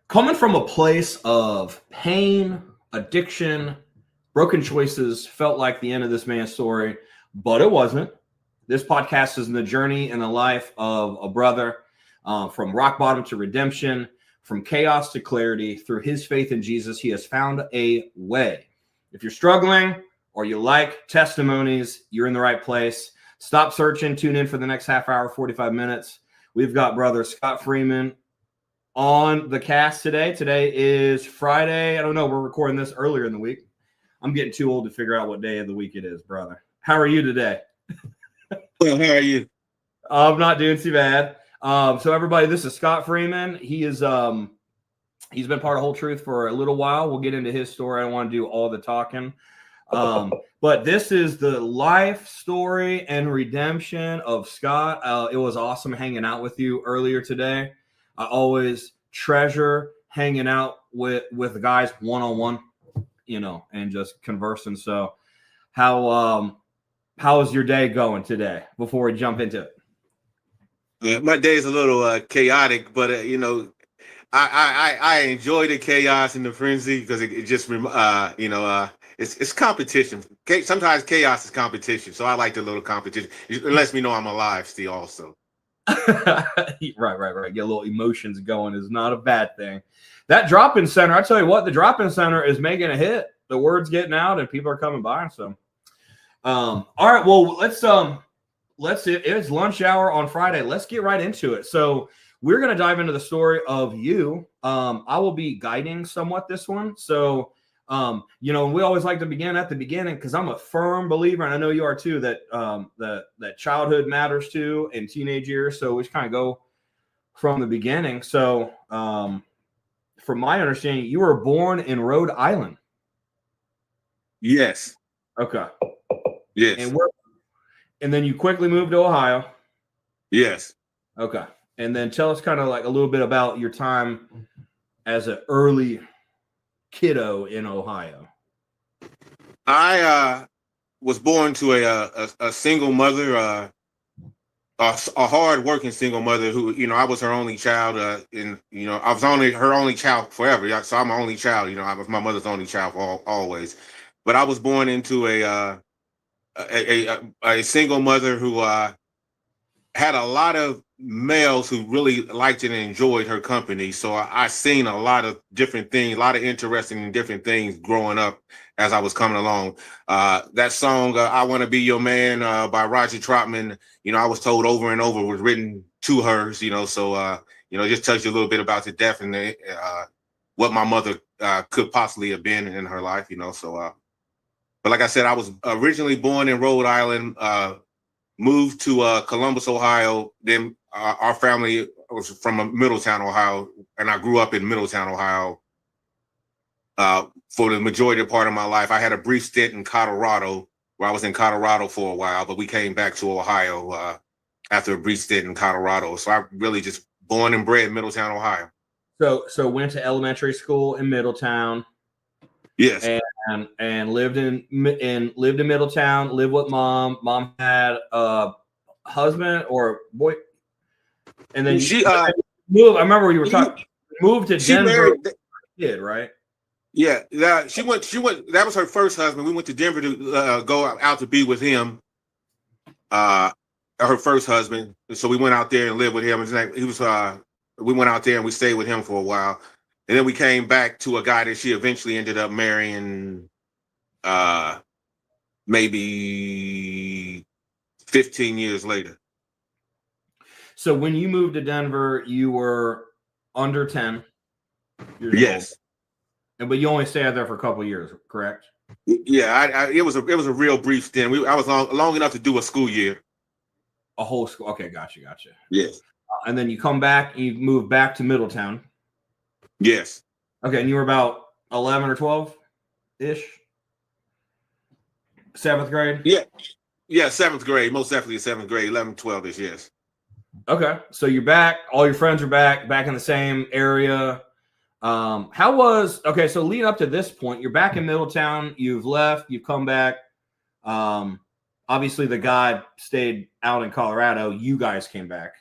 Coming from a place of pain, addiction, broken choices, felt like the end of this man's story, but it wasn't. This podcast is in the journey in the life of a brother, from rock bottom to redemption, from chaos to clarity. Through his faith in Jesus, he has found a way. If you're struggling or you like testimonies, you're in the right place. Stop searching. Tune in for the next half hour, 45 minutes. We've got brother Scott Freeman on the cast today. Today is Friday. I don't know. We're recording this earlier in the week. I'm getting too old to figure out what day of the week it is, brother. How are you today? Well, how are you? I'm not doing too bad. So everybody, this is Scott Freeman. He is he's been part of Whole Truth for a little while. We'll get into his story. I don't want to do all the talking. But this is the life story and redemption of Scott. It was awesome hanging out with you earlier today. I always treasure hanging out with the guys one-on-one, and just conversing. So how is your day going today before we jump into it? My day is a little chaotic, but I enjoy the chaos and the frenzy because it just it's competition. Sometimes chaos is competition, so I like the little competition. It lets me know I'm alive still. Also, right. Get a little emotions going is not a bad thing. That drop-in center, I tell you what, the drop-in center is making a hit. The word's getting out, and people are coming by. So, all right. Well, it's lunch hour on Friday. Let's get right into it. So we're going to dive into the story of you. I will be guiding somewhat this one. So, we always like to begin at the beginning because I'm a firm believer, and I know you are too, that that childhood matters too in teenage years. So we just kind of go from the beginning. So, from my understanding, you were born in Rhode Island. yes. Okay. Yes. And then you quickly moved to Ohio. Yes. Okay. And then tell us kind of like a little bit about your time as an early kiddo in Ohio. I was born to a single mother, a hard-working single mother who, I was her only child, and I was her only child forever. So I'm my only child. I was my mother's only child always. But I was born into a single mother who had a lot of males who really liked and enjoyed her company. So I seen a lot of different things, a lot of interesting and different things growing up as I was coming along. That song, I Want to Be Your Man by Roger Troutman, I was told over and over was written to her, so, just touched a little bit about the death and what my mother could possibly have been in her life, so. But like I said, I was originally born in Rhode Island, moved to Columbus, Ohio. Then our family was from Middletown, Ohio, and I grew up in Middletown, Ohio for the majority of part of my life. I had a brief stint in Colorado, where I was in Colorado for a while, but we came back to Ohio after a brief stint in Colorado. So I really just born and bred in Middletown, Ohio. So went to elementary school in Middletown. Yes. And lived in Middletown. Lived with mom. Mom had a husband or boy, and then she moved. I remember you were talking. Moved to Denver. Kid, right? Yeah, she went. That was her first husband. We went to Denver to go out to be with him. Her first husband. So we went out there and lived with him. He was. We went out there and we stayed with him for a while. And then we came back to a guy that she eventually ended up marrying maybe 15 years later. So when you moved to Denver, you were under 10 years yes. old. But you only stayed there for a couple of years, correct? Yeah, it was a real brief stint. I was long enough to do a school year. A whole school. Okay, gotcha. Yes. And then you come back and you move back to Middletown. Yes. Okay, and you were about 11 or 12-ish? 7th grade? Yeah, 7th grade. Most definitely 7th grade, 11, 12-ish, yes. Okay, so you're back. All your friends are back in the same area. So leading up to this point, you're back in Middletown. You've left. You've come back. Obviously, the guy stayed out in Colorado. You guys came back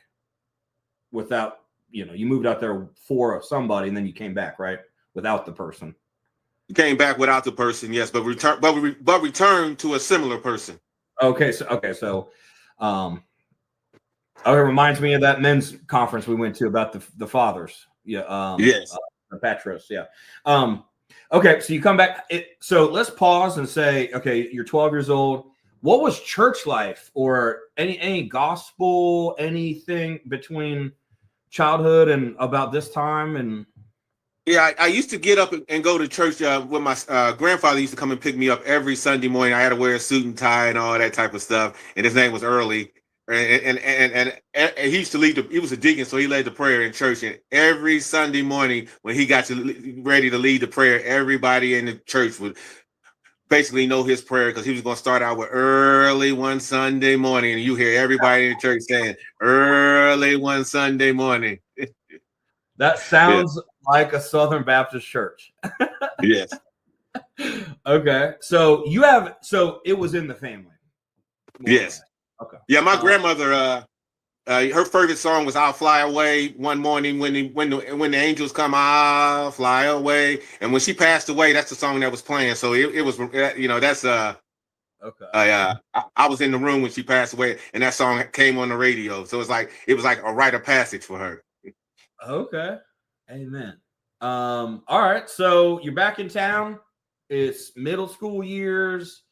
without you moved out there for somebody and then you came back, right? Without the person. You came back without the person, yes, but return to a similar person. Okay, so it reminds me of that men's conference we went to about the fathers. Yeah. Yes. The Petros. Yeah. Okay, so you come back. So let's pause and say, okay, you're 12 years old. What was church life, or any gospel, anything between childhood and about this time? And yeah, I used to get up and go to church when my grandfather used to come and pick me up every Sunday morning. I had to wear a suit and tie and all that type of stuff. And his name was Early. And he used to lead he was a deacon, so he led the prayer in church. And every Sunday morning when he got ready to lead the prayer, everybody in the church would basically know his prayer, because he was going to start out with early one Sunday morning. And you hear everybody in the church saying early one Sunday morning. that sounds like a Southern Baptist church. Yes. Okay. So it was in the family. Yes. Okay. Yeah, my grandmother, her favorite song was "I'll Fly Away." One morning when the angels come, I'll fly away. And when she passed away, that's the song that was playing. So it was, that's okay. I was in the room when she passed away, and that song came on the radio. So it was like a rite of passage for her. Okay. Amen. All right. So you're back in town. It's middle school years.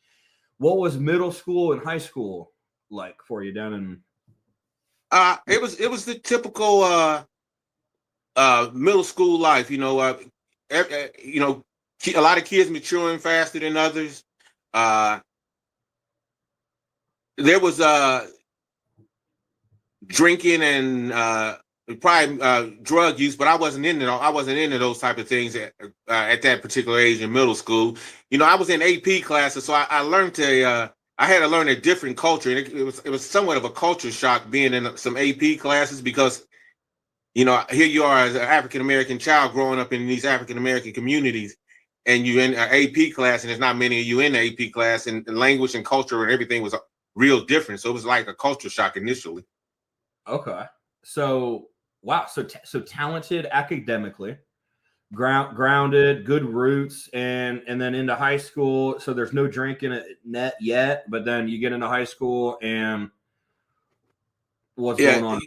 What was middle school and high school like for you down in? It was the typical middle school life. A lot of kids maturing faster than others. There was drinking and probably drug use, but I wasn't into those type of things at that particular age in middle school. I was in AP classes, so I learned I had to learn a different culture, and it was somewhat of a culture shock being in some AP classes, because here you are as an African American child growing up in these African American communities, and you're in an AP class, and there's not many of you in the AP class, and the language and culture and everything was real different. So it was like a culture shock initially. Okay. So wow. So talented academically, grounded, good roots, and then into high school. So there's no drinking at net yet, but then you get into high school and what's going on?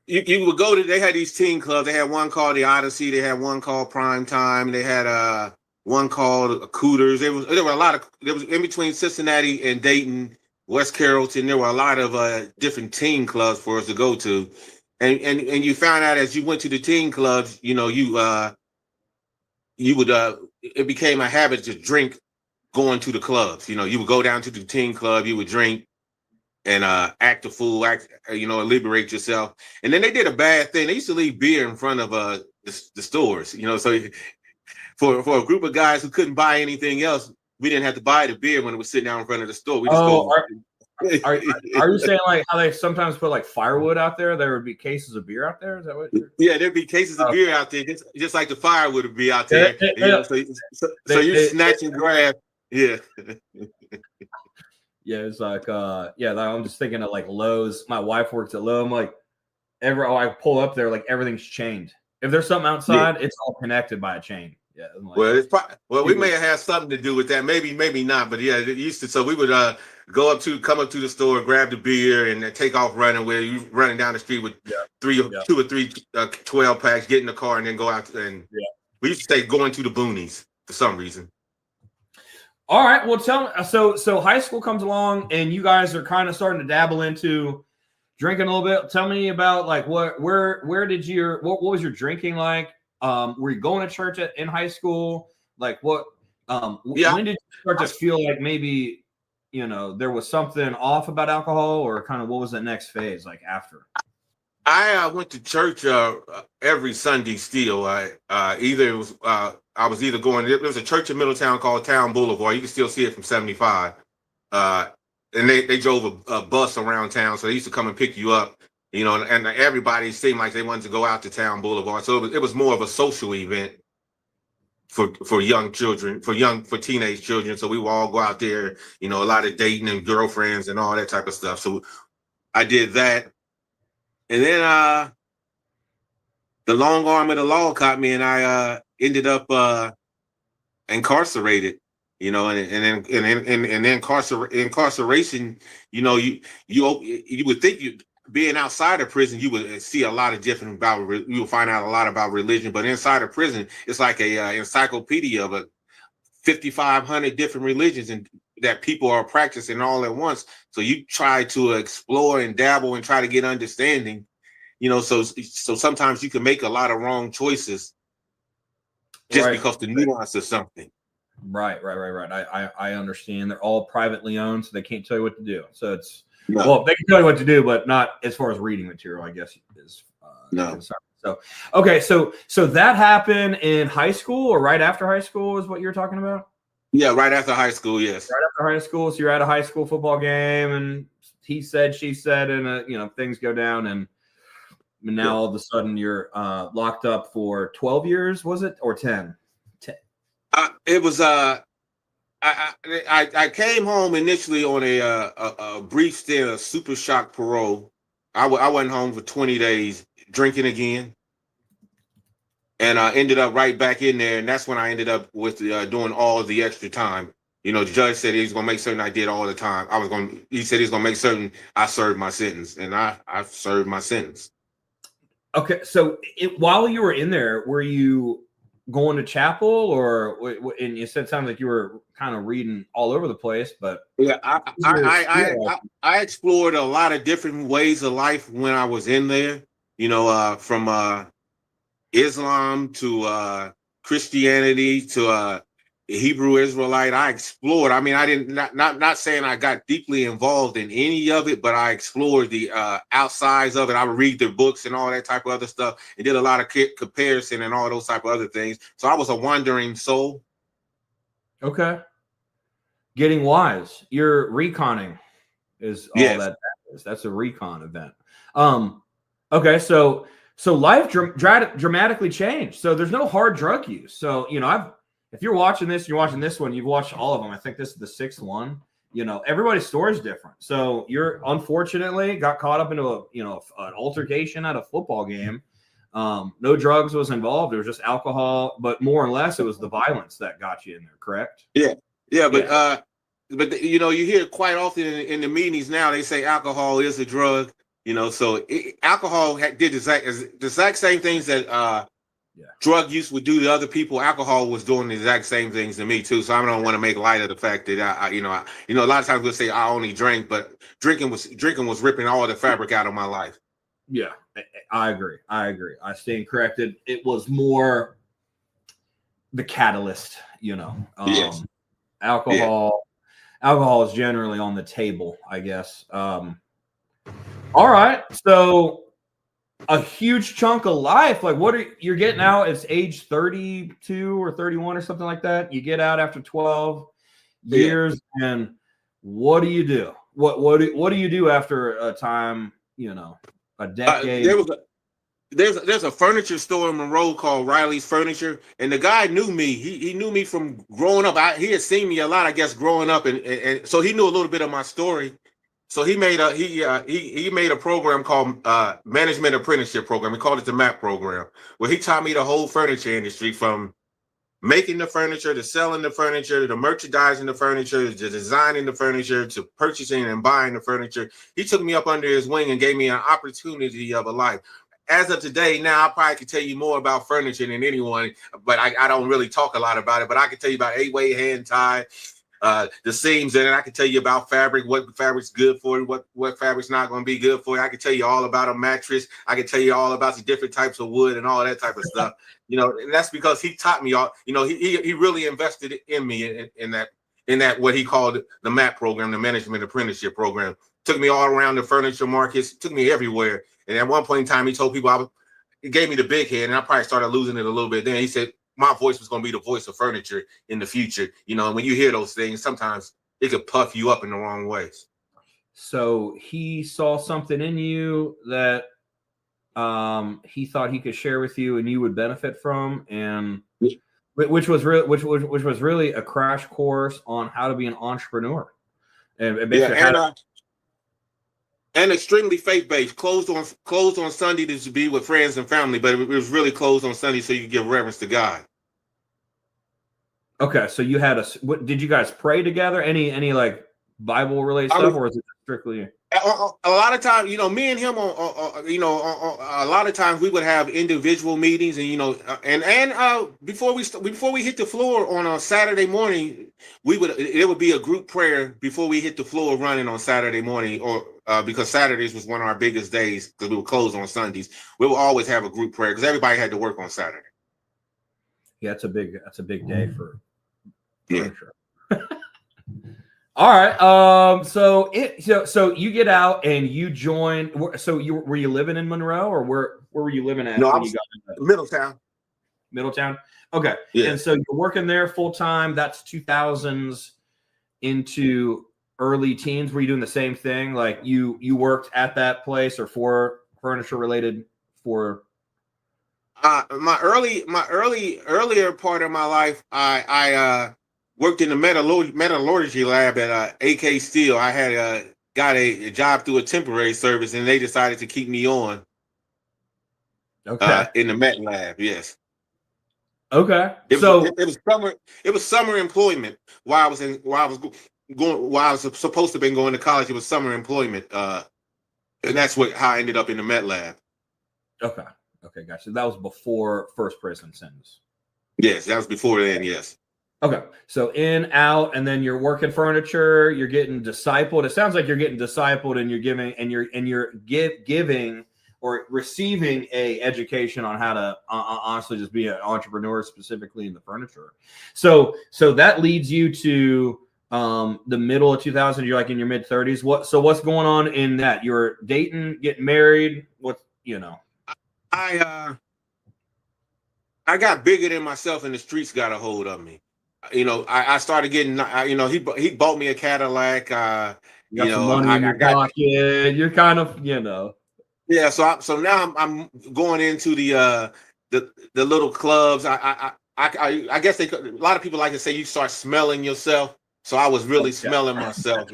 You would go to, they had these teen clubs. They had one called the Odyssey. They had one called Prime Time. They had one called Cooters. There was in between Cincinnati and Dayton, West Carrollton. There were a lot of different teen clubs for us to go to, and you found out as you went to the teen clubs, it became a habit to drink going to the clubs. You would go down to the teen club, you would drink and act a fool, liberate yourself. And then they did a bad thing. They used to leave beer in front of the stores, so for a group of guys who couldn't buy anything else, we didn't have to buy the beer when it was sitting down in front of the store. We just go. Are you saying like how they sometimes put like firewood out there? There would be cases of beer out there. Is that what? Yeah, there'd be cases of beer out there, just like the firewood would be out there. So you snatch and grab. Yeah. Yeah, it's like I'm just thinking of like Lowe's. My wife works at Lowe's. I'm like, I pull up there, like everything's chained. If there's something outside, it's all connected by a chain. Yeah. Like, we may have had something to do with that. Maybe not. But yeah, it used to. So we would come up to the store, grab the beer, and take off running. Where you running down the street with 2 or 3 12 packs, get in the car, and then go out. And we used to say going to the boonies for some reason. All right. Well, tell me. So high school comes along, and you guys are kind of starting to dabble into drinking a little bit. Tell me about like what was your drinking like? Were you going to church in high school? Like what? When did you start to feel like maybe there was something off about alcohol, or kind of what was the next phase like after? I went to church every Sunday still. I was either going, there was a church in Middletown called Town Boulevard. You can still see it from 75. And they drove a bus around town. So they used to come and pick you up, and everybody seemed like they wanted to go out to Town Boulevard. So it was more of a social event for young children, for teenage children. So we would all go out there, a lot of dating and girlfriends and all that type of stuff. So I did that. And then the long arm of the law caught me, and I ended up incarcerated. You know, and incarceration. You know, you would think you being outside of prison, you would see a lot of different about. You will find out a lot about religion, but inside of prison, it's like a encyclopedia of 5,500 different religions and that people are practicing all at once. So you try to explore and dabble and try to get understanding. You know, so sometimes you can make a lot of wrong choices just because the nuance of something. Right. I understand. They're all privately owned, so they can't tell you what to do. So it's well, they can tell you what to do, but not as far as reading material, I guess is concerned. So okay, so that happened in high school or right after high school is what you're talking about? Yeah, right after high school, yes. Right after high school. So you're at a high school football game and he said, she said, and you know, things go down and now all of a sudden you're locked up for 12 years, was it? Or 10? It was I came home initially on a brief stint of super shock parole. I went home for 20 days drinking again, and I ended up right back in there, and that's when I ended up with doing all the extra time. You know, the judge said he was gonna make certain I did all the time. He said he's gonna make certain I served my sentence, and I served my sentence. Okay, so while you were in there, were you going to chapel, or and you said it sounds like you were kind of reading all over the place, but yeah, I explored a lot of different ways of life when I was in there. You know, from Islam to Christianity to Hebrew Israelite. I explored. I mean, I didn't not saying I got deeply involved in any of it, but I explored the outsides of it. I would read the books and all that type of other stuff, and did a lot of comparison and all those type of other things. So I was a wandering soul. Okay, getting wise. You're reconning is all that is. That's a recon event. Okay, so life dramatically changed. So there's no hard drug use. So you know, if you're watching this, you're watching this one, you've watched all of them. I think this is the 6th one. You know, everybody's story is different. So you're unfortunately got caught up into an altercation at a football game. No drugs was involved. There was just alcohol, but more or less it was the violence that got you in there. Correct? Yeah, but you know, you hear quite often in the meetings now they say alcohol is a drug. You know, so alcohol did the exact same things that drug use would do to other people. Alcohol was doing the exact same things to me too. So I don't want to make light of the fact that a lot of times we'll say I only drank, but drinking was ripping all the fabric out of my life. Yeah, I agree. I stand corrected. It was more the catalyst, you know. Yes. Alcohol is generally on the table, I guess. All right, so a huge chunk of life, like you're getting out, it's age 32 or 31 or something like that. You get out after 12 years, and what do you do? What do you do after a time, you know, a decade? There's a furniture store in Monroe called Riley's Furniture, and the guy knew me. He knew me from growing up. He had seen me a lot, I guess, growing up, and so he knew a little bit of my story. So he made a program called Management Apprenticeship Program. He called it the MAP program, where he taught me the whole furniture industry, from making the furniture to selling the furniture to merchandising the furniture to designing the furniture to purchasing and buying the furniture. He took me up under his wing and gave me an opportunity of a life. As of today, now I probably could tell you more about furniture than anyone, but I don't really talk a lot about it. But I can tell you about 8-way hand tie, the seams, and I can tell you about fabric, what fabric's good for you, what fabric's not going to be good for you. I can tell you all about a mattress. I can tell you all about the different types of wood and all that type of stuff. You know, and that's because he taught me all. You know, he really invested in me in that what he called the MAP program, the Management Apprenticeship Program. Took me all around the furniture markets, took me everywhere. And at one point in time, he told people he gave me the big head, and I probably started losing it a little bit. Then he said my voice was going to be the voice of furniture in the future. You know, and when you hear those things, sometimes it could puff you up in the wrong ways. So he saw something in you that he thought he could share with you and you would benefit from, and which was really a crash course on how to be an entrepreneur. And basically And extremely faith-based. Closed on Sunday to be with friends and family, but it was really closed on Sunday so you could give reverence to God. Okay, so you had what did you guys pray together? Any like Bible related stuff, or is it strictly? A lot of times, me and him a lot of times we would have individual meetings, and before we hit the floor on a Saturday morning, it would be a group prayer before we hit the floor running on Saturday morning, or because Saturdays was one of our biggest days because we were closed on Sundays. We would always have a group prayer because everybody had to work on Saturday. Yeah, that's a big day for sure. All right. So you get out and you join. So were you living in Monroe, or where were you living at? No, when you got into Middletown. Middletown. Okay. Yeah. And so you're working there full time. That's 2000s into early teens. Were you doing the same thing? Like you worked at that place or for furniture related for? My earlier part of my life, I worked in the metallurgy lab at AK Steel. I had got a job through a temporary service, and they decided to keep me on. Okay. In the met lab, yes. Okay. It was summer employment while I was supposed to have been going to college. It was summer employment, and that's how I ended up in the met lab. Okay. Okay, gotcha. That was before first prison sentence. Yes, that was before then. Yes. Okay, so in, out, and then you're working furniture. You're getting discipled. It sounds like you're getting discipled, and you're giving, and you're giving or receiving a education on how to honestly just be an entrepreneur, specifically in the furniture. So that leads you to the middle of 2000. You're like in your mid 30s. What's going on in that? You're dating, getting married. I got bigger than myself, and the streets got a hold of me. I started getting, he bought me a Cadillac. You got some money in your pocket. You're kind of, Yeah. So now I'm going into the little clubs. I guess a lot of people like to say you start smelling yourself. So I was really smelling myself.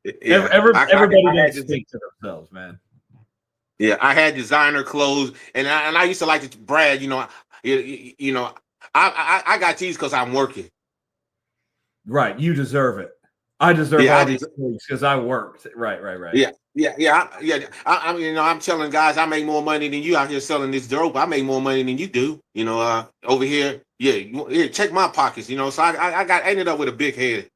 Everybody does speak to themselves, man. Yeah, I had designer clothes, and I used to like to brag. I got these because I'm working. Right, you deserve it. I deserve all these things because I worked. Right. Yeah. I'm telling guys I make more money than you out here selling this dope. I make more money than you do. Over here. Yeah, check my pockets. So I ended up with a big head.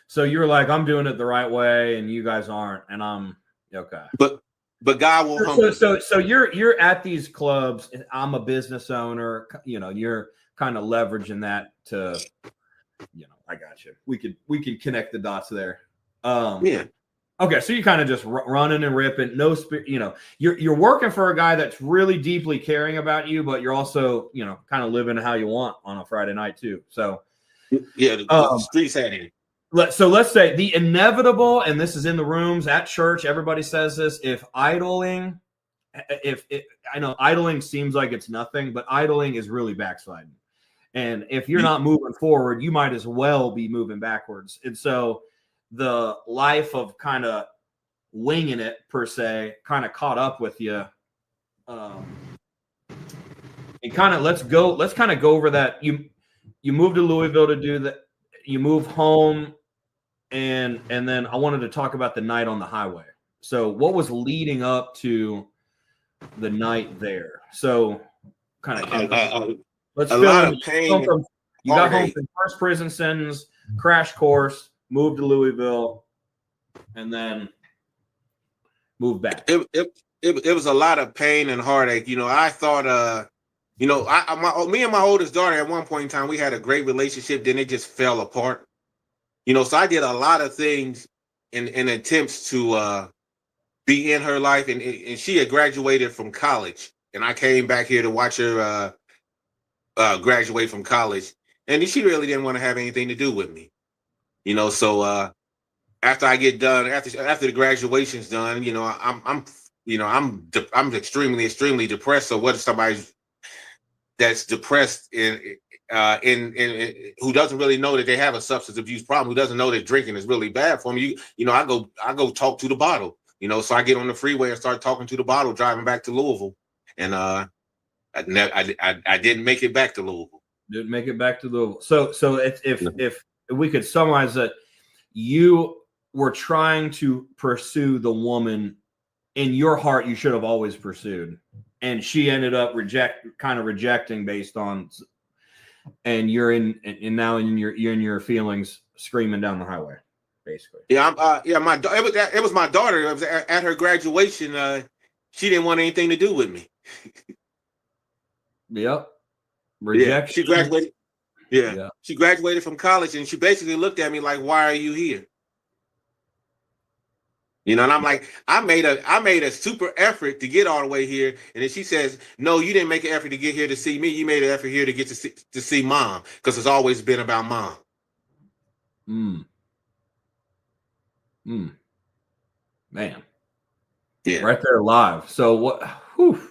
So you were like, I'm doing it the right way, and you guys aren't, and I'm okay. But God will humble. So you're at these clubs. And I'm a business owner. You're kind of leveraging that to, I got you. We could connect the dots there. Yeah. Okay, so you kind of just running and ripping. No spirit. You're working for a guy that's really deeply caring about you, but you're also kind of living how you want on a Friday night too. So yeah, the streets had it. So let's say the inevitable, and this is in the rooms at church, everybody says this, I know idling seems like it's nothing, but idling is really backsliding. And if you're not moving forward, you might as well be moving backwards. And so the life of kind of winging it, per se, kind of caught up with you. And kind of let's kind of go over that. You moved to Louisville to do that. You move home. And then I wanted to talk about the night on the highway. So what was leading up to the night there? So kind of let's a lot of pain. You got home from first prison sentence, crash course, moved to Louisville, and then moved back. It was a lot of pain and heartache. I thought me and my oldest daughter at one point in time, we had a great relationship, then it just fell apart. So I did a lot of things in attempts to be in her life, and she had graduated from college, and I came back here to watch her graduate from college, and she really didn't want to have anything to do with me. So after I get done, after the graduation's done, I'm extremely depressed. So what if somebody that's depressed who doesn't really know that they have a substance abuse problem, who doesn't know that drinking is really bad for them. You know, I go talk to the bottle. You know, so I get on the freeway and start talking to the bottle, driving back to Louisville, and I didn't make it back to Louisville. Didn't make it back to Louisville. So if we could summarize that, you were trying to pursue the woman in your heart you should have always pursued, and she ended up rejecting based on, and you're now in your feelings screaming down the highway, basically. Yeah, it was my daughter. It was at her graduation. She didn't want anything to do with me. Yep. Rejection. Yeah, she graduated. Yeah, she graduated from college, and she basically looked at me like, "Why are you here?" You know, and I'm like, I made a super effort to get all the way here, and then she says, "No, you didn't make an effort to get here to see me. You made an effort here to get to see mom, because it's always been about mom." Man. Yeah. Right there live. So what? Whew,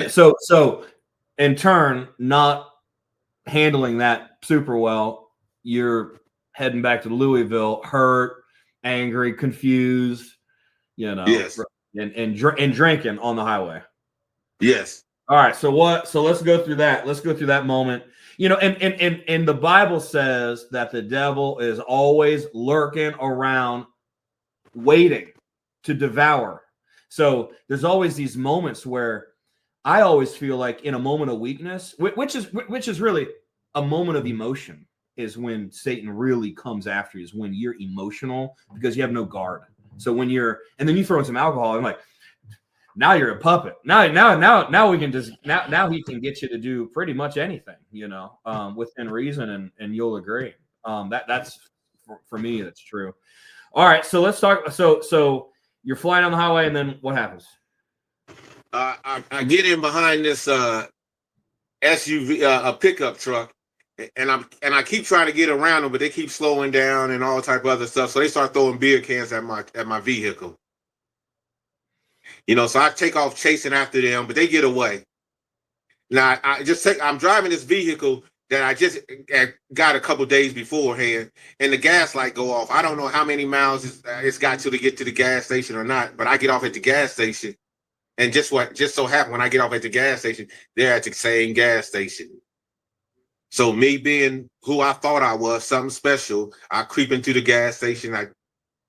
so in turn, not handling that super well, you're heading back to Louisville, hurt, angry, confused, you know, yes, and drinking on the highway. Yes. All right. So let's go through that. Let's go through that moment. You know, and the Bible says that the devil is always lurking around, waiting to devour. So there's always these moments where I always feel like in a moment of weakness, which is really a moment of emotion, is when Satan really comes after you, is when you're emotional because you have no guard. So when and then you throw in some alcohol, and like, now you're a puppet. Now we can just now he can get you to do pretty much anything, you know, within reason, and you'll agree. That's for me, that's true. All right, so let's talk. So you're flying on the highway, and then what happens? I get in behind this SUV, a pickup truck, and I keep trying to get around them, but they keep slowing down and all type of other stuff. So they start throwing beer cans at my vehicle. You know, so I take off chasing after them, but they get away. Now I'm driving this vehicle that I just got a couple days beforehand, and the gas light go off. I don't know how many miles it's got to get to the gas station or not, but I get off at the gas station, and just so happened when I get off at the gas station, they're at the same gas station. So me being who I thought I was, something special, I creep into the gas station.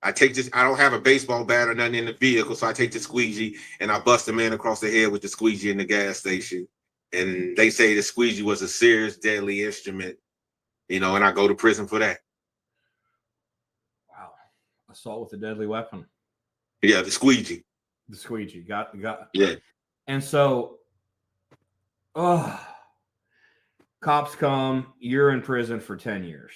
I take this. I don't have a baseball bat or nothing in the vehicle, so I take the squeegee and I bust the man across the head with the squeegee in the gas station. And they say the squeegee was a serious, deadly instrument, you know, and I go to prison for that. Wow. Assault with a deadly weapon. Yeah, the squeegee. The squeegee. Got. Yeah. And so, cops come, you're in prison for 10 years.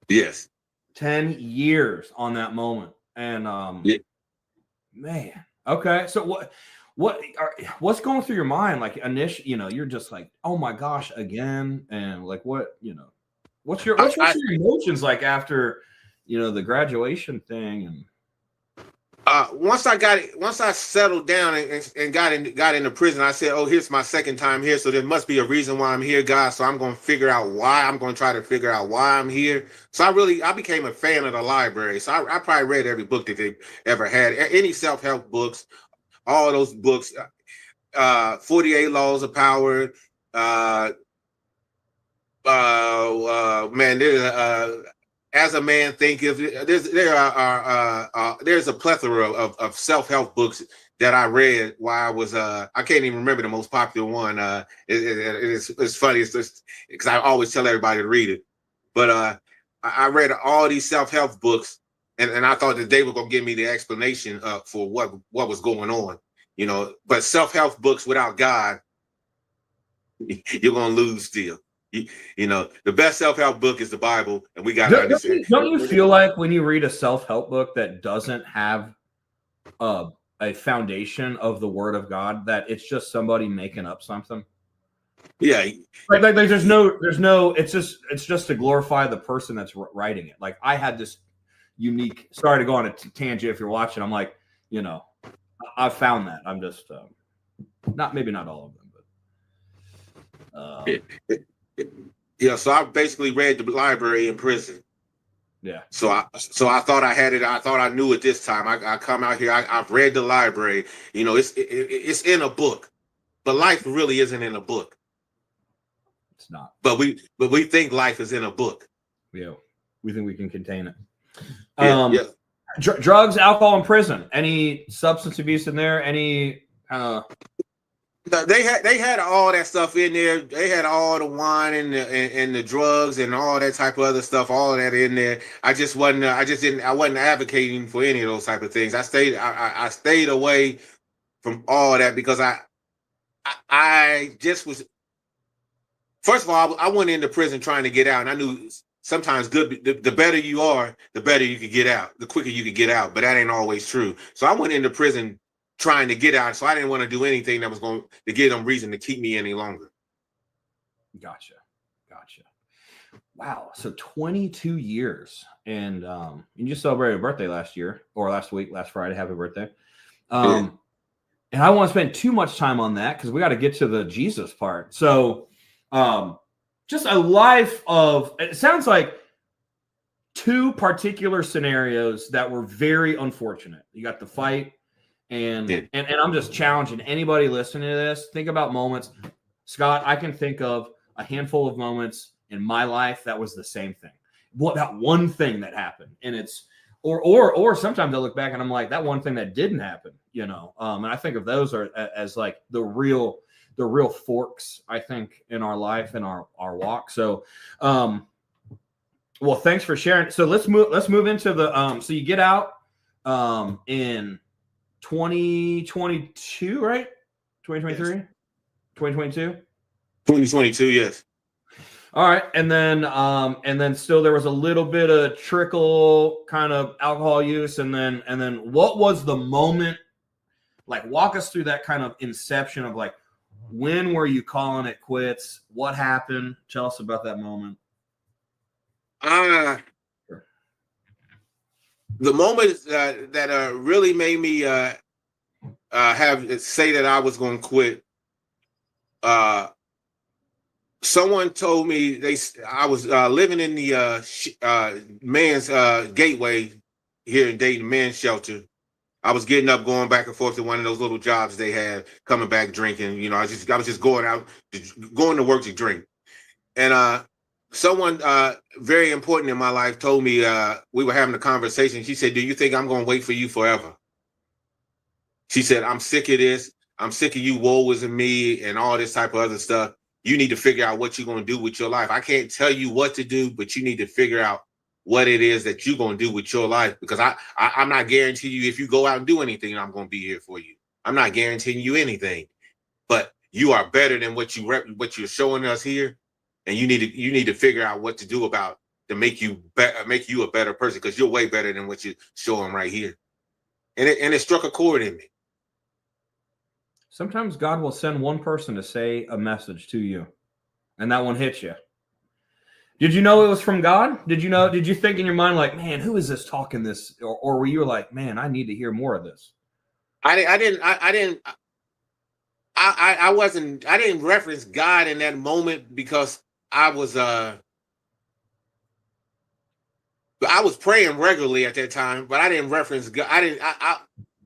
Yes. 10 years on that moment. And, yeah. Man. Okay. So what's going through your mind? Like initially, you know, you're just like, oh my gosh, again. And like, what, you know, what's your emotions like after, you know, the graduation thing? And once I settled down and got into prison, I said, oh, here's my second time here. So there must be a reason why I'm here, God. So I'm going to figure out why. I'm going to try to figure out why I'm here. So I became a fan of the library. So I probably read every book that they ever had, any self-help books, all those books, 48 Laws of Power, man, there's As a Man Thinketh. There's a plethora of self-help books that I read while I was I can't even remember the most popular one. It's funny, it's just because I always tell everybody to read it. But I read all these self-help books, and I thought that they were gonna give me the explanation for what was going on, you know. But self-help books without God, you're gonna lose still. You know, the best self-help book is the Bible, and we got to understand. Don't you feel like when you read a self-help book that doesn't have a foundation of the Word of God, that it's just somebody making up something? Yeah, like there's no. It's just to glorify the person that's writing it. Like I had this unique. Sorry to go on a tangent if you're watching. I'm like, you know, I found that. I'm just maybe not all of them, but. Yeah, so I basically read the library in prison. Yeah. So I thought I had it. I thought I knew it this time. I come out here. I've read the library. You know, it's in a book, but life really isn't in a book. It's not. But we think life is in a book. Yeah. We think we can contain it. Yeah. Drugs, alcohol in prison. Any substance abuse in there? Any kind of? They had all that stuff in there. They had all the wine and the drugs and all that type of other stuff. All of that in there. I wasn't advocating for any of those type of things. I stayed away from all that because I just was. First of all, I went into prison trying to get out, and I knew sometimes the better you are, the better you could get out, the quicker you could get out. But that ain't always true. So I went into prison trying to get out, so I didn't want to do anything that was going to give them reason to keep me any longer. Gotcha. Wow. So 22 years, and you just celebrated a birthday last Friday. Happy birthday. And I don't want to spend too much time on that because we got to get to the Jesus part. So just a life of, it sounds like two particular scenarios that were very unfortunate. You got the fight, and I'm just challenging anybody listening to this. Think about moments. Scott, I can think of a handful of moments in my life that was the same thing. What, that one thing that happened, and it's or sometimes I look back and I'm like, that one thing that didn't happen, you know. And I think of those as like the real forks, I think, in our life and our walk. So well, thanks for sharing. So let's move into the so you get out in 2022, right? 2023? Yes. 2022? 2022, yes. All right. And then still there was a little bit of trickle kind of alcohol use. And then what was the moment? Like, walk us through that kind of inception of like, when were you calling it quits? What happened? Tell us about that moment. The moment that really made me say that I was going to quit. Someone told me I was living in the men's gateway here in Dayton, men's shelter. I was getting up, going back and forth to one of those little jobs they had, coming back drinking. You know, I was just going out, going to work to drink. And someone very important in my life told me, we were having a conversation. She said, "Do you think I'm going to wait for you forever?" She said, "I'm sick of this. I'm sick of you, woe is me, and all this type of other stuff. You need to figure out what you're going to do with your life. I can't tell you what to do, but you need to figure out what it is that you're going to do with your life, because I'm not guaranteeing you if you go out and do anything, I'm going to be here for you. I'm not guaranteeing you anything, but you are better than what you're showing us here, and you need to figure out what to do about to make you a better person, because you're way better than what you're showing right here." And it struck a chord in me. Sometimes God will send one person to say a message to you, and that one hits you. Did you know it was from God? Did you think in your mind, like, man, who is this talking this? Or were you like, man, I need to hear more of this? I didn't reference God in that moment, because I was praying regularly at that time, but I didn't reference God.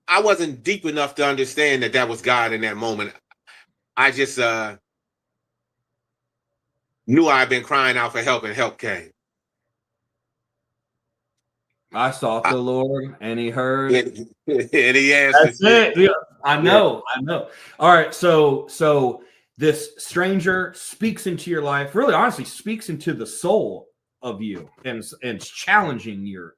I wasn't deep enough to understand that was God in that moment. I just knew I'd been crying out for help, and help came. I sought the Lord, and He heard, and He answered. That's it. Yeah, I know. All right, so this stranger speaks into your life. Really, honestly, speaks into the soul of you, and it's challenging your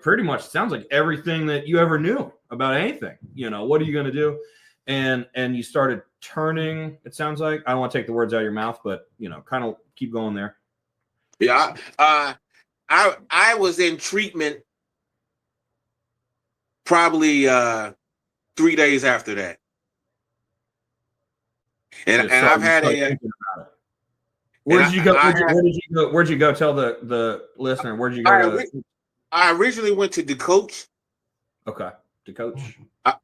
pretty much sounds like everything that you ever knew about anything. You know, what are you going to do? And you started turning. It sounds like, I don't want to take the words out of your mouth, but you know, kind of keep going there. Yeah, I was in treatment probably 3 days after that, and I've had a. Where'd you go? Where'd you go? Tell the listener. Where'd you go? I originally went to the coach. Okay, the coach.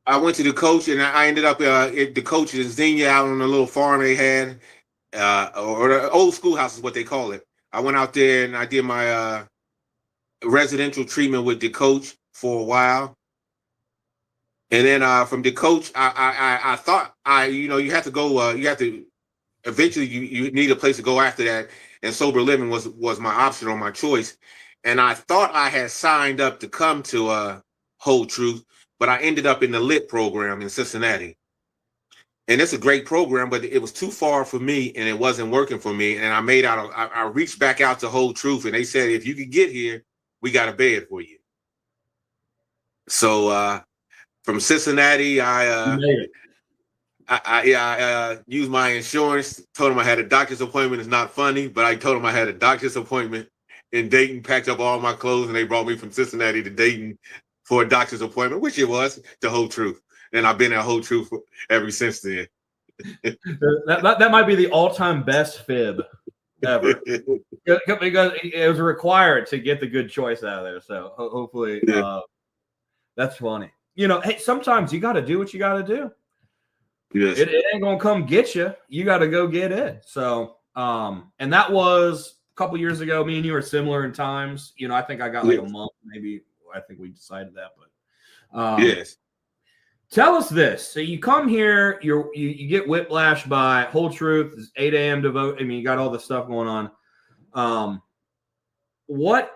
I went to the coach, and I ended up at the coach in Xenia, out on a little farm they had, or the old schoolhouse is what they call it. I went out there and I did my residential treatment with the coach for a while. And then from the coach, I thought you have to go, you have to eventually you need a place to go after that. And sober living was my option or my choice. And I thought I had signed up to come to Whole Truth, but I ended up in the LIT program in Cincinnati. And it's a great program, but it was too far for me and it wasn't working for me. And I reached back out to Whole Truth and they said, if you could get here, we got a bed for you. So from Cincinnati, I used my insurance, told them I had a doctor's appointment. It's not funny, but I told them I had a doctor's appointment in Dayton, packed up all my clothes, and they brought me from Cincinnati to Dayton for a doctor's appointment, which it was, to Whole Truth. And I've been at Whole Truth ever since then. that might be the all-time best fib ever. Because it was required to get the good choice out of there. So hopefully that's funny. Hey, sometimes you got to do what you got to do. Yes. It ain't going to come get you. You got to go get it. So, and that was a couple years ago. Me and you were similar in times. I think I got like a month, maybe. I think we decided that, but yes. Tell us this. So you come here, you get whiplashed by Whole Truth, it's 8 a.m. devote. I mean, you got all this stuff going on. What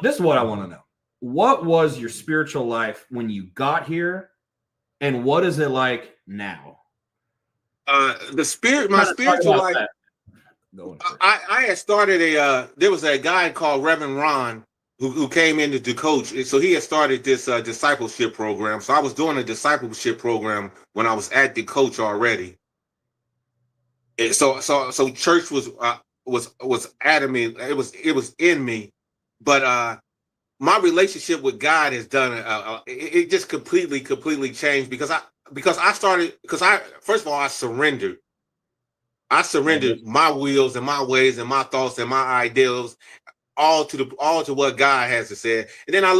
this is what I want to know. What was your spiritual life when you got here, and what is it like now? My spiritual life. I had started there was a guy called Reverend Ron who came in to coach. So he had started this discipleship program. So I was doing a discipleship program when I was at the coach already. And so church was adamant. It was in me, but my relationship with God has done it just completely changed because first of all I surrendered. I surrendered my wills and my ways and my thoughts and my ideals all to what God has to say. And then I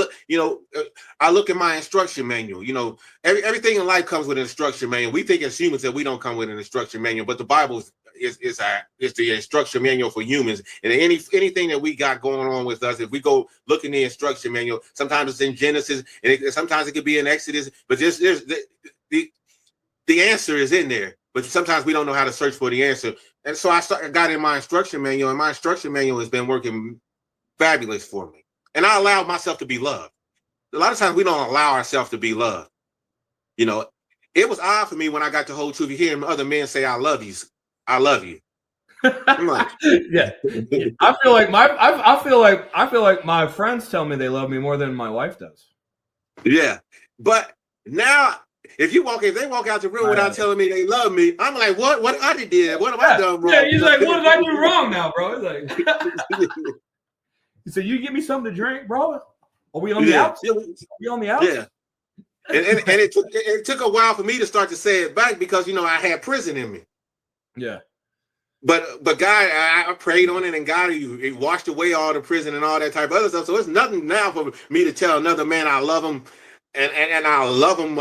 look at my instruction manual. Everything in life comes with an instruction manual. We think as humans that we don't come with an instruction manual, but the Bible is the instruction manual for humans. And anything that we got going on with us, if we go look in the instruction manual, sometimes it's in Genesis, and sometimes it could be in Exodus, but there's the answer is in there. But sometimes we don't know how to search for the answer. And so I got in my instruction manual, and my instruction manual has been working fabulous for me. And I allowed myself to be loved. A lot of times we don't allow ourselves to be loved. It was odd for me when I got to Whole Truth. You hear other men say, I love you. I love you. I'm like, yeah. I feel like my friends tell me they love me more than my wife does. Yeah. But now if they walk out the room without telling me they love me, I'm like, what I did? What have I done wrong? Yeah, he's like, what did I do wrong now, bro? He's like, he said, you give me something to drink, bro? Are we on the outs? Are we on the outs? Yeah. And it took a while for me to start to say it back because I had prison in me. Yeah. But God, I prayed on it, and God, he washed away all the prison and all that type of other stuff. So it's nothing now for me to tell another man I love him, and I love him,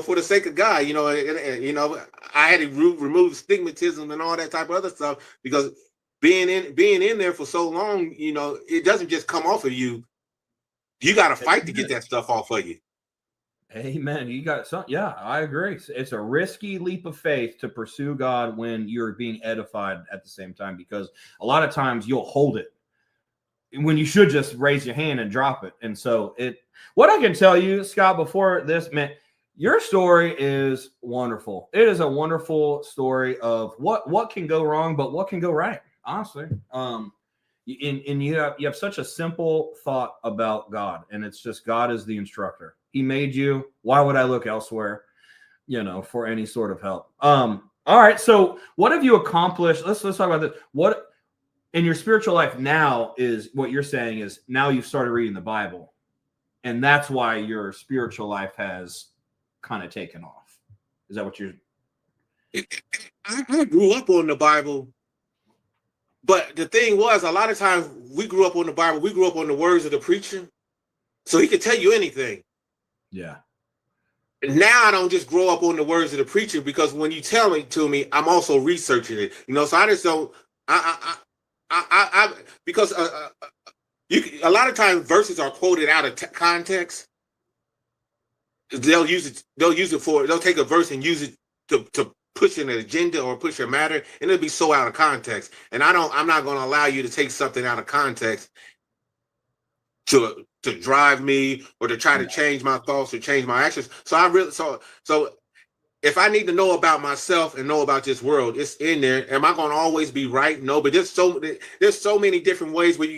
for the sake of God. I had to remove stigmatism and all that type of other stuff because being in there for so long, it doesn't just come off of you. You got to fight to get that stuff off of you. Amen. You got some. Yeah, I agree. It's a risky leap of faith to pursue God when you're being edified at the same time, because a lot of times you'll hold it when you should just raise your hand and drop it. And so what I can tell you, Scott, before this, man, your story is wonderful. It is a wonderful story of what can go wrong, but what can go right. Honestly, and you have such a simple thought about God, and it's just God is the instructor. He made you. Why would I look elsewhere, for any sort of help? All right. So what have you accomplished? Let's talk about this. What in your spiritual life now is what you're saying is now you've started reading the Bible, and that's why your spiritual life has kind of taken off. Is that what you're? I grew up on the Bible. But the thing was, a lot of times we grew up on the Bible. We grew up on the words of the preacher. So he could tell you anything. Yeah. now I don't just grow up on the words of the preacher, because when you tell it to me, I'm also researching it. So I just don't. Because a lot of times verses are quoted out of context. They'll use it. They'll take a verse and use it to push an agenda or push a matter, and it'll be so out of context. And I'm not going to allow you to take something out of context to drive me or to try to change my thoughts or change my actions. So if I need to know about myself and know about this world, it's in there. Am I going to always be right? No, but there's so many different ways where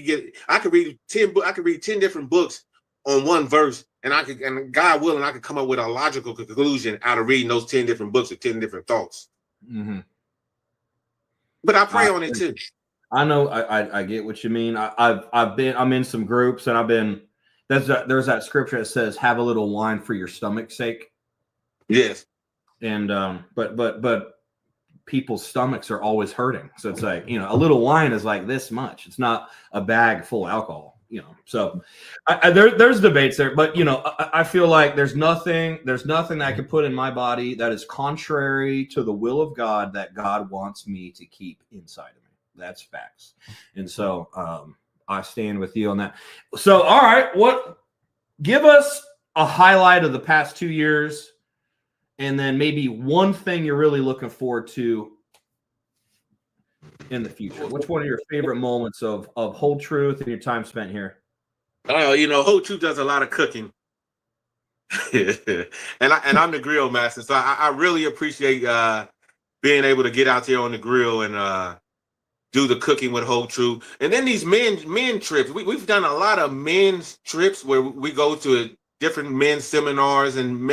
I could read 10 different books on one verse, and God willing, I could come up with a logical conclusion out of reading those 10 different books or 10 different thoughts. Mm-hmm. But I pray on it too. I know. I get what you mean. I'm in some groups, and there's that scripture that says, "Have a little wine for your stomach's sake." Yes. And but people's stomachs are always hurting. So it's like, a little wine is like this much. It's not a bag full of alcohol. So there's debates there, but I feel like there's nothing that I can put in my body that is contrary to the will of God that God wants me to keep inside of me. That's facts. And so I stand with you on that. So, all right, give us a highlight of the past 2 years, and then maybe one thing you're really looking forward to in the future. Which one of your favorite moments of Whole Truth and your time spent here? Whole Truth does a lot of cooking. and I'm the grill master. So I really appreciate being able to get out there on the grill and do the cooking with Whole Truth. And then these men trips. We've done a lot of men's trips where we go to different men's seminars and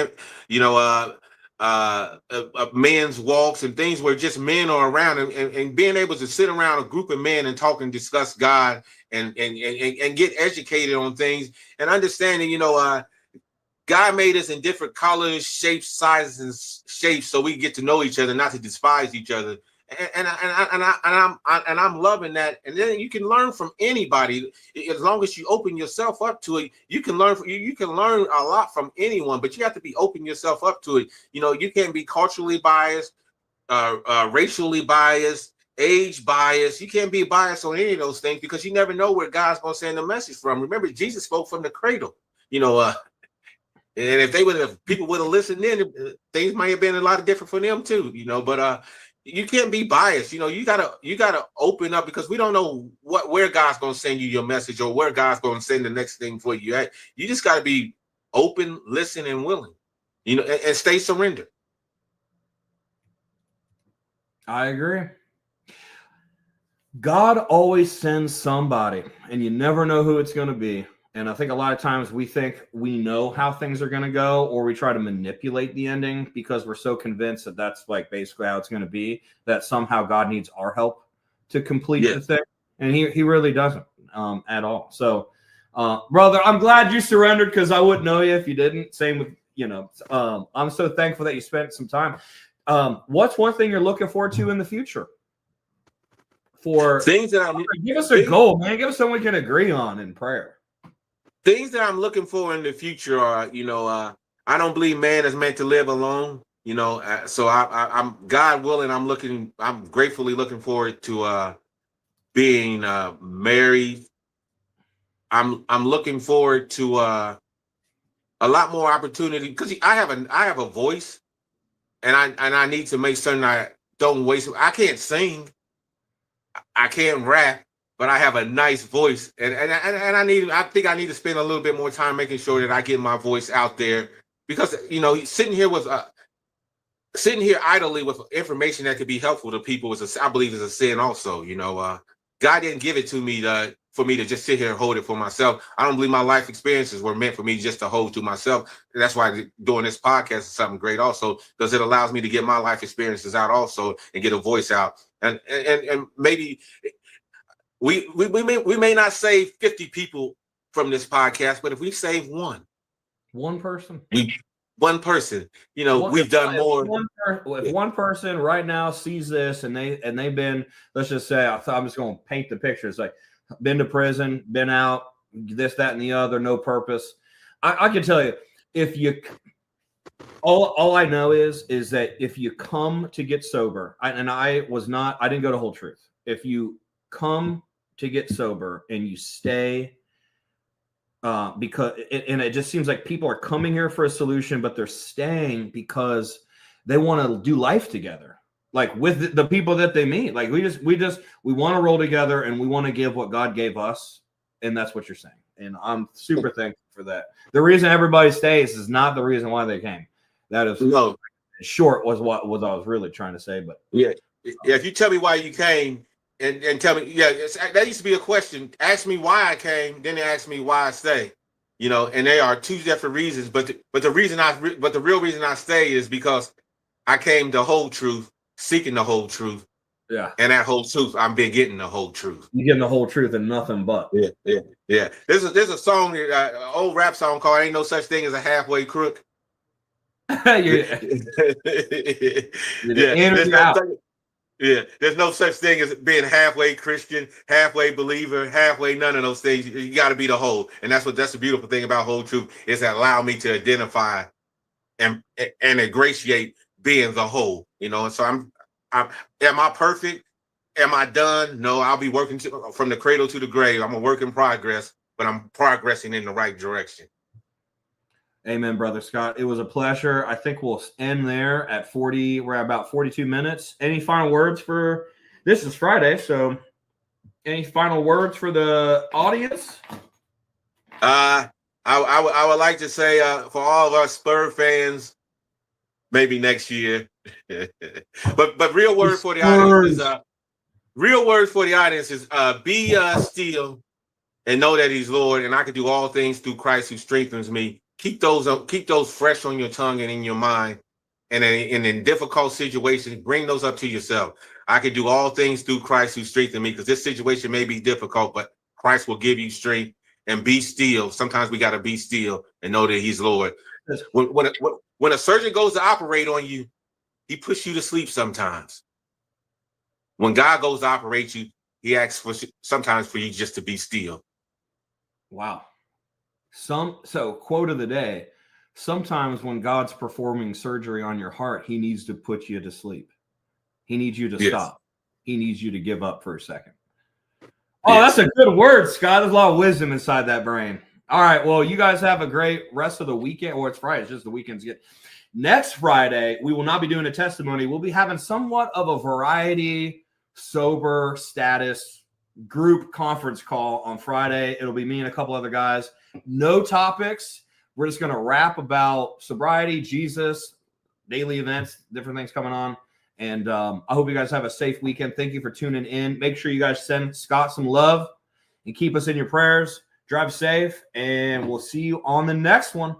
men's walks and things where just men are around, and being able to sit around a group of men and talk and discuss God and get educated on things and understanding, God made us in different colors, shapes, sizes, and shapes, so we get to know each other, not to despise each other. And I'm loving that. And then you can learn from anybody as long as you open yourself up to it. You can learn a lot from anyone, but you have to be open yourself up to it. You can't be culturally biased, racially biased, age biased. You can't be biased on any of those things, because you never know where God's going to send a message from. Remember, Jesus spoke from the cradle. And if people would have listened, then things might have been a lot different for them too. But you can't be biased. You gotta open up, because we don't know where God's gonna send you your message, or where God's gonna send the next thing for you. You just gotta be open, listen, and willing. And stay surrendered. I agree. God always sends somebody, and you never know who it's going to be. And I think a lot of times we think we know how things are going to go, or we try to manipulate the ending because we're so convinced that that's like basically how it's going to be, that somehow God needs our help to complete the thing. And he really doesn't at all. So, brother, I'm glad you surrendered, because I wouldn't know you if you didn't. Same with, I'm so thankful that you spent some time. What's one thing you're looking forward to in the future? For things that give us a goal, man. Give us something we can agree on in prayer. Things that I'm looking for in the future are, I don't believe man is meant to live alone. So I'm God willing. I'm gratefully looking forward to being married. I'm looking forward to a lot more opportunity, because I have a voice, and I need to make certain I don't waste it. I can't sing, I can't rap, but I have a nice voice, and I think I need to spend a little bit more time making sure that I get my voice out there, because sitting here idly with information that could be helpful to people I believe is a sin also. God didn't give it to me for me to just sit here and hold it for myself. I don't believe my life experiences were meant for me just to hold to myself. And that's why doing this podcast is something great also, because it allows me to get my life experiences out also and get a voice out. And maybe we may not save 50 people from this podcast, but if we save one person, we've done more. If one person right now sees this and they've been, let's just say, I'm just going to paint the picture. It's like, been to prison, been out, this, that, and the other, no purpose. I can tell you, if you All I know is that if you come to get sober, I didn't go to Whole Truth. If you come to get sober and you stay, because it just seems like people are coming here for a solution, but they're staying because they want to do life together, like with the people that they meet. Like we want to roll together and we want to give what God gave us, and that's what you're saying. And I'm super thankful for that. The reason everybody stays is not the reason why they came. That is No. Short was what I was really trying to say. But yeah, if you tell me why you came and tell me, that used to be a question. Ask me why I came, then they ask me why I stay. You know, and they are two different reasons. But the real reason I stay is because I came to Whole Truth, seeking the whole truth. Yeah, and that whole truth, I've been getting the whole truth. You're getting the whole truth and nothing but. Yeah. There's a song, old rap song called "Ain't No Such Thing as a Halfway Crook." There's no such thing as being halfway Christian, halfway believer, halfway none of those things. You got to be the whole, and that's the beautiful thing about Whole Truth is that allow me to identify and ingratiate being the whole. You know, and so am I perfect? Am I done? No, I'll be working from the cradle to the grave. I'm a work in progress, but I'm progressing in the right direction. Amen, Brother Scott. It was a pleasure. I think we'll end there at 40. We're at about 42 minutes. Any final words for this? Is Friday, so any final words for the audience? I would like to say for all of our Spurs fans, maybe next year. but real word for the audience is be still and know that He's Lord, and I can do all things through Christ who strengthens me. Keep those fresh on your tongue and in your mind, and in difficult situations, bring those up to yourself. I can do all things through Christ who strengthens me, because this situation may be difficult, but Christ will give you strength. And be still. Sometimes we got to be still and know that He's Lord. When a surgeon goes to operate on you, he puts you to sleep sometimes. When God goes to operate you, He asks sometimes for you just to be still. Wow. So quote of the day, sometimes when God's performing surgery on your heart, He needs to put you to sleep. He needs you to stop. He needs you to give up for a second. Oh, that's a good word, Scott. There's a lot of wisdom inside that brain. All right. Well, you guys have a great rest of the weekend. Or it's Friday. It's just the weekend's good. Next Friday, we will not be doing a testimony. We'll be having somewhat of a variety, sober status group conference call on Friday. It'll be me and a couple other guys. No topics. We're just going to rap about sobriety, Jesus, daily events, different things coming on. And I hope you guys have a safe weekend. Thank you for tuning in. Make sure you guys send Scott some love and keep us in your prayers. Drive safe, and we'll see you on the next one.